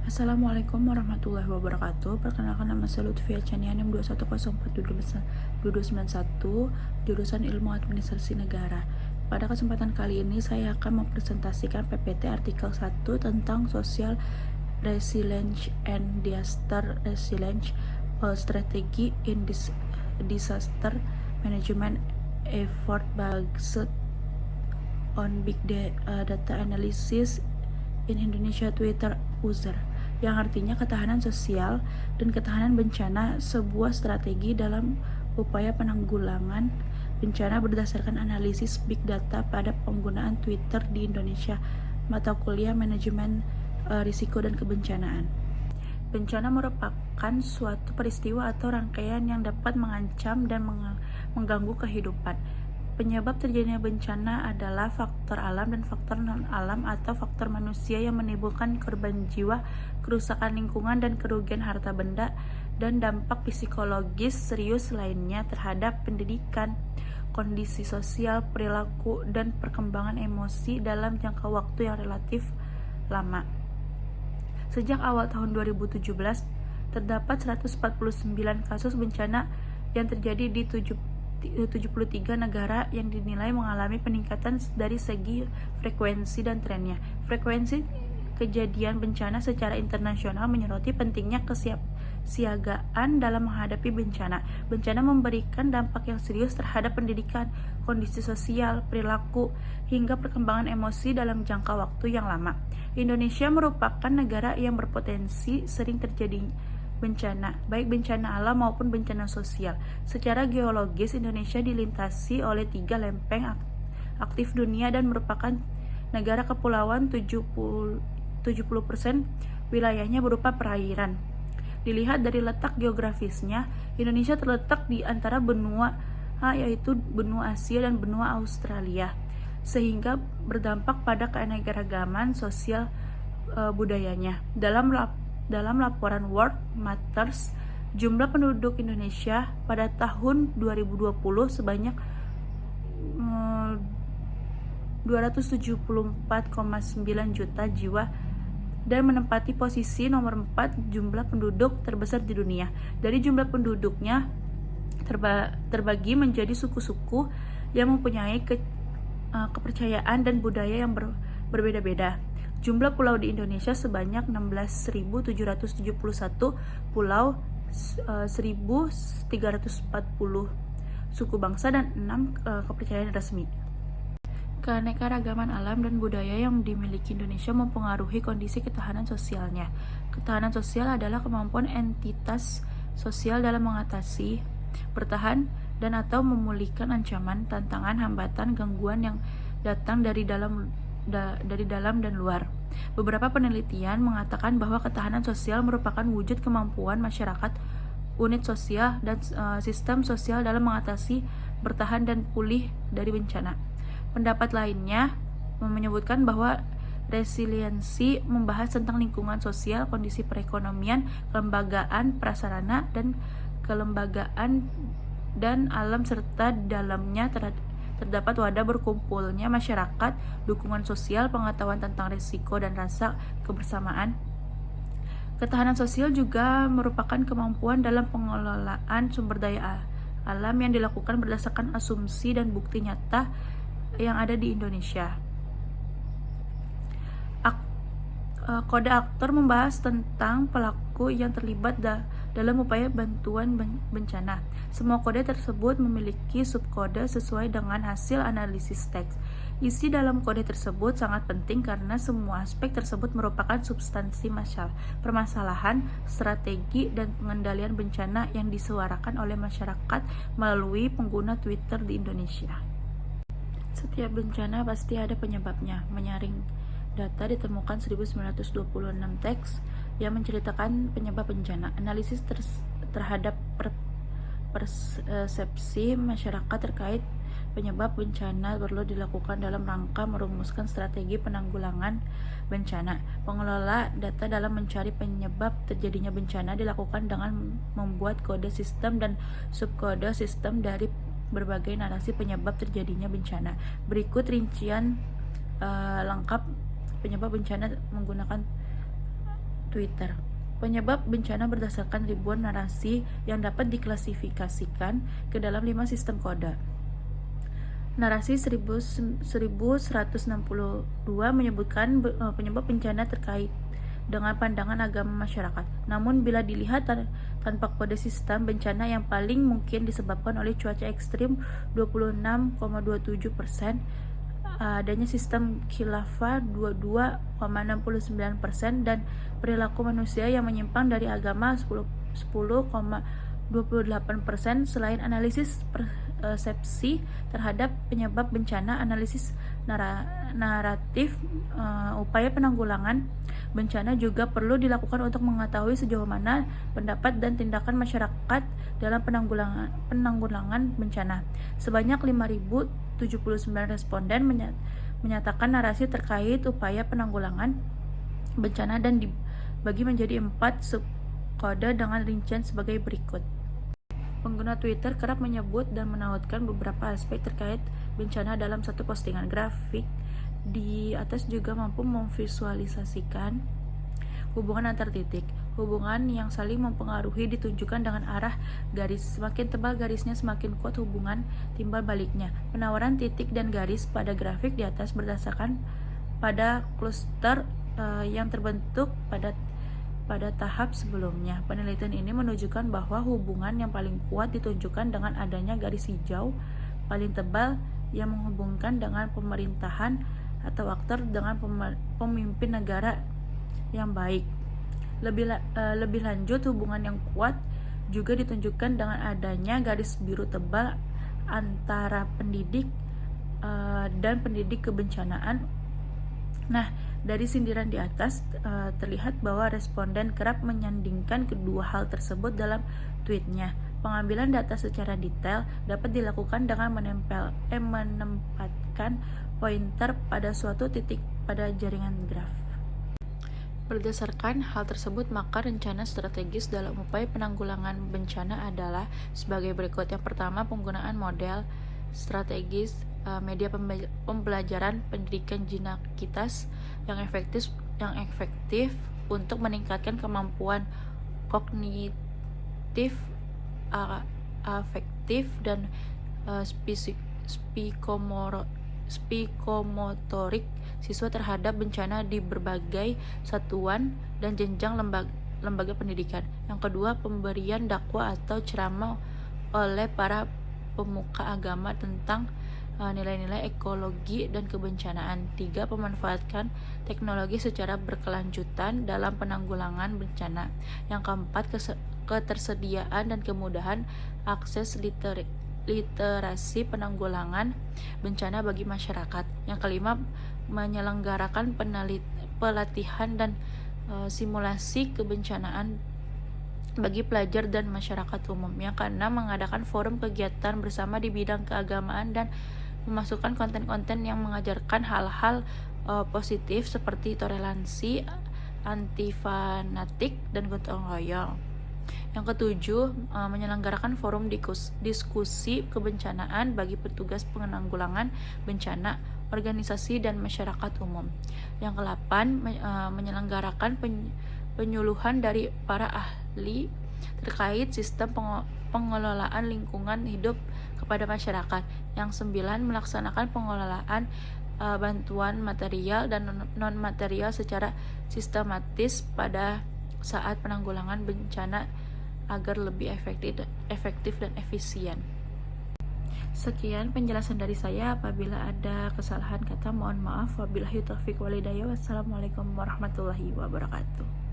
Assalamualaikum warahmatullahi wabarakatuh. Perkenalkan, nama saya Lutfia Chanian, NIM 2104291, jurusan Ilmu Administrasi Negara. Pada kesempatan kali ini saya akan mempresentasikan PPT artikel 1 tentang Social Resilience and Disaster Resilience Strategy in Disaster Management Effort based on Big Data Analysis in Indonesia Twitter user, yang artinya ketahanan sosial dan ketahanan bencana, sebuah strategi dalam upaya penanggulangan bencana berdasarkan analisis big data pada penggunaan Twitter di Indonesia, mata kuliah manajemen risiko dan kebencanaan. Bencana merupakan suatu peristiwa atau rangkaian yang dapat mengancam dan mengganggu kehidupan. Penyebab terjadinya bencana adalah faktor alam dan faktor non-alam atau faktor manusia yang menimbulkan korban jiwa, kerusakan lingkungan, dan kerugian harta benda, dan dampak psikologis serius lainnya terhadap pendidikan, kondisi sosial, perilaku, dan perkembangan emosi dalam jangka waktu yang relatif lama. Sejak awal tahun 2017, terdapat 149 kasus bencana yang terjadi di 73 negara yang dinilai mengalami peningkatan dari segi frekuensi dan trennya. Frekuensi kejadian bencana secara internasional menyoroti pentingnya kesiapsiagaan dalam menghadapi bencana. Bencana memberikan dampak yang serius terhadap pendidikan, kondisi sosial, perilaku, hingga perkembangan emosi dalam jangka waktu yang lama. Indonesia merupakan negara yang berpotensi sering terjadi bencana, baik bencana alam maupun bencana sosial. Secara geologis, Indonesia dilintasi oleh 3 lempeng aktif dunia dan merupakan negara kepulauan. 70% wilayahnya berupa perairan. Dilihat dari letak geografisnya, Indonesia terletak di antara benua, yaitu benua Asia dan benua Australia, sehingga berdampak pada keanekaragaman sosial budayanya. Dalam laporan World Matters, jumlah penduduk Indonesia pada tahun 2020 sebanyak 274,9 juta jiwa dan menempati posisi nomor 4 jumlah penduduk terbesar di dunia. Dari jumlah penduduknya terbagi menjadi suku-suku yang mempunyai kepercayaan dan budaya yang berbeda-beda. Jumlah pulau di Indonesia sebanyak 16.771 pulau, 1.340 suku bangsa, dan 6 kepercayaan resmi. Keanekaragaman alam dan budaya yang dimiliki Indonesia mempengaruhi kondisi ketahanan sosialnya. Ketahanan sosial adalah kemampuan entitas sosial dalam mengatasi, bertahan, dan atau memulihkan ancaman, tantangan, hambatan, gangguan yang datang dari dalam dan luar. Beberapa penelitian mengatakan bahwa ketahanan sosial merupakan wujud kemampuan masyarakat, unit sosial, dan sistem sosial dalam mengatasi, bertahan, dan pulih dari bencana. Pendapat lainnya menyebutkan bahwa resiliensi membahas tentang lingkungan sosial, kondisi perekonomian, kelembagaan, prasarana, dan kelembagaan dan alam, serta dalamnya terdapat wadah berkumpulnya masyarakat, dukungan sosial, pengetahuan tentang risiko, dan rasa kebersamaan. Ketahanan sosial juga merupakan kemampuan dalam pengelolaan sumber daya alam yang dilakukan berdasarkan asumsi dan bukti nyata yang ada di Indonesia. Kode aktor membahas tentang pelaku yang terlibat dalam upaya bantuan bencana. Semua kode tersebut memiliki subkode sesuai dengan hasil analisis teks. Isi dalam kode tersebut sangat penting karena semua aspek tersebut merupakan substansi permasalahan, strategi, dan pengendalian bencana yang disuarakan oleh masyarakat melalui pengguna Twitter di Indonesia. Setiap bencana pasti ada penyebabnya. Menyaring data ditemukan 1926 teks yang menceritakan penyebab bencana. Analisis terhadap persepsi masyarakat terkait penyebab bencana perlu dilakukan dalam rangka merumuskan strategi penanggulangan bencana. Pengelola data dalam mencari penyebab terjadinya bencana dilakukan dengan membuat kode sistem dan subkode sistem dari berbagai narasi penyebab terjadinya bencana. Berikut rincian lengkap penyebab bencana menggunakan Twitter. Penyebab bencana berdasarkan ribuan narasi yang dapat diklasifikasikan ke dalam 5 sistem kode. Narasi 1162 menyebutkan penyebab bencana terkait dengan pandangan agama masyarakat. Namun bila dilihat tanpa kode sistem, bencana yang paling mungkin disebabkan oleh cuaca ekstrim 26,27%, adanya sistem khilafah 22,69%, dan perilaku manusia yang menyimpang dari agama 10,28%. Selain analisis persepsi terhadap penyebab bencana, analisis naratif upaya penanggulangan bencana juga perlu dilakukan untuk mengetahui sejauh mana pendapat dan tindakan masyarakat dalam penanggulangan bencana. Sebanyak 5.079 responden menyatakan narasi terkait upaya penanggulangan bencana dan dibagi menjadi 4 subkode dengan rincian sebagai berikut. Pengguna Twitter kerap menyebut dan menautkan beberapa aspek terkait bencana dalam satu postingan. Grafik di atas juga mampu memvisualisasikan hubungan antar titik. Hubungan yang saling mempengaruhi ditunjukkan dengan arah garis. Semakin tebal garisnya, semakin kuat hubungan timbal baliknya. Penawaran titik dan garis pada grafik di atas berdasarkan pada kluster yang terbentuk pada tahap sebelumnya. Penelitian ini menunjukkan bahwa hubungan yang paling kuat ditunjukkan dengan adanya garis hijau paling tebal yang menghubungkan dengan pemerintahan atau aktor dengan pemimpin negara yang baik. Lebih lanjut, hubungan yang kuat juga ditunjukkan dengan adanya garis biru tebal antara pendidik dan pendidik kebencanaan. Nah, dari sindiran di atas terlihat bahwa responden kerap menyandingkan kedua hal tersebut dalam tweetnya. Pengambilan data secara detail dapat dilakukan dengan menempatkan pointer pada suatu titik pada jaringan graf. Berdasarkan hal tersebut, maka rencana strategis dalam upaya penanggulangan bencana adalah sebagai berikut. Yang pertama, penggunaan model strategis media pembelajaran pendidikan jinakitas yang efektif untuk meningkatkan kemampuan kognitif, afektif, dan psikomotorik siswa terhadap bencana di berbagai satuan dan jenjang lembaga pendidikan. Yang kedua, pemberian dakwah atau ceramah oleh para pemuka agama tentang nilai-nilai ekologi dan kebencanaan. 3. Pemanfaatan teknologi secara berkelanjutan dalam penanggulangan bencana. Yang keempat, ketersediaan dan kemudahan akses literasi penanggulangan bencana bagi masyarakat. Yang kelima, menyelenggarakan pelatihan dan simulasi kebencanaan bagi pelajar dan masyarakat umum. Yang keenam, mengadakan forum kegiatan bersama di bidang keagamaan dan memasukkan konten-konten yang mengajarkan hal-hal positif seperti toleransi, anti fanatik, dan gotong royong. Yang ketujuh, menyelenggarakan forum diskusi kebencanaan bagi petugas penanggulangan bencana, organisasi, dan masyarakat umum. Yang kedelapan, menyelenggarakan penyuluhan dari para ahli terkait sistem pengelolaan lingkungan hidup kepada masyarakat. Yang sembilan, melaksanakan pengelolaan bantuan material dan non-material secara sistematis pada saat penanggulangan bencana agar lebih efektif dan efisien. Sekian penjelasan dari saya. Apabila ada kesalahan kata, mohon maaf. Wabillahi taufiq walhidayah. Wassalamualaikum warahmatullahi wabarakatuh.